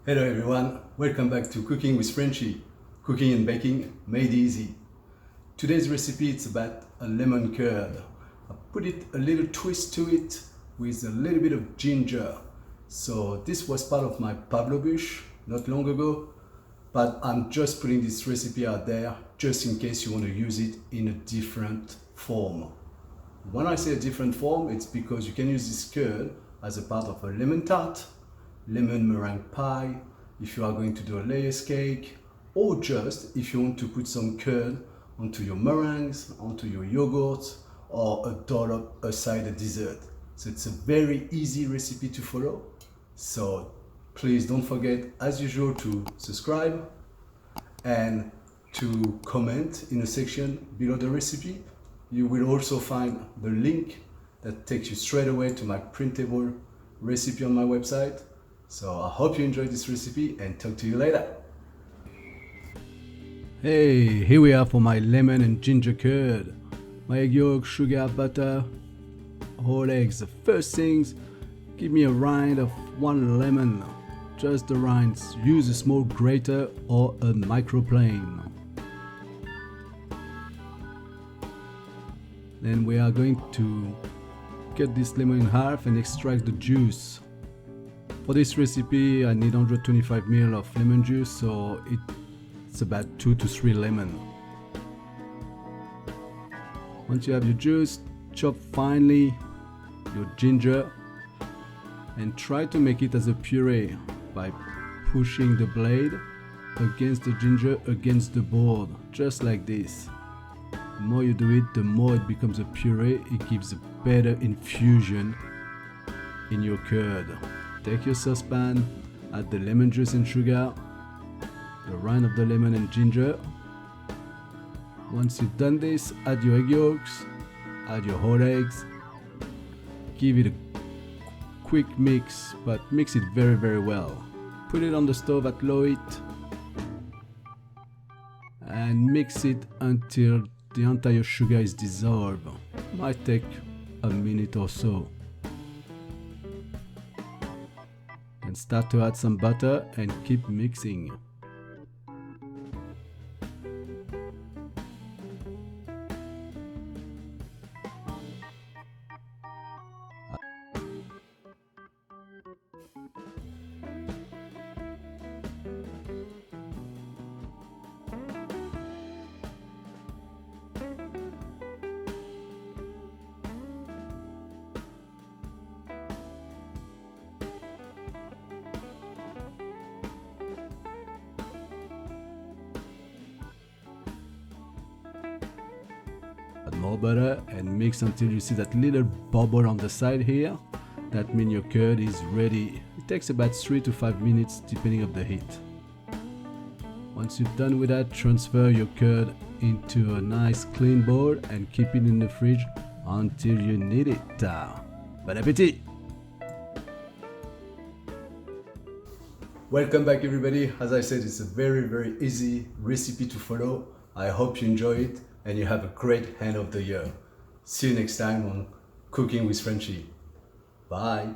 Hello everyone, welcome back to Cooking with Frenchy. Cooking and baking made easy. Today's recipe is about a lemon curd. I put it a little twist to it with a little bit of ginger. So this was part of my pavlovich not long ago, but I'm just putting this recipe out there just in case you want to use it in a different form. When I say a different form, it's because you can use this curd as a part of a lemon tart, lemon meringue pie, if you are going to do a layers cake, or just if you want to put some curd onto your meringues, onto your yogurt, or a dollop aside a dessert. So it's a very easy recipe to follow. So please don't forget, as usual, to subscribe and to comment in the section below the recipe. You will also find the link that takes you straight away to my printable recipe on my website. So I hope you enjoyed this recipe and talk to you later. Hey, here we are for my lemon and ginger curd. My egg yolk, sugar, butter, whole eggs. The first things, give me a rind of 1 lemon. Just the rinds. Use a small grater or a microplane. Then we are going to cut this lemon in half and extract the juice. For this recipe I need 125 ml of lemon juice, so it's about 2 to 3 lemons. Once you have your juice, chop finely your ginger and try to make it as a puree by pushing the blade against the ginger against the board, just like this. The more you do it, the more it becomes a puree. It gives a better infusion in your curd. Take your saucepan, add the lemon juice and sugar, the rind of the lemon and ginger. Once you've done this, add your egg yolks, add your whole eggs, give it a quick mix, but mix it very well. Put it on the stove at low heat and mix it until the entire sugar is dissolved. Might take a minute or so. And start to add some butter and keep mixing. Add more butter and mix until you see that little bubble on the side here. That means your curd is ready. It takes about 3 to 5 minutes depending on the heat. Once you're done with that, transfer your curd into a nice clean bowl and keep it in the fridge until you need it. Bon appetit! Welcome back everybody. As I said, it's a very easy recipe to follow. I hope you enjoy it and you have a great end of the year. See you next time on Cooking with Frenchy. Bye.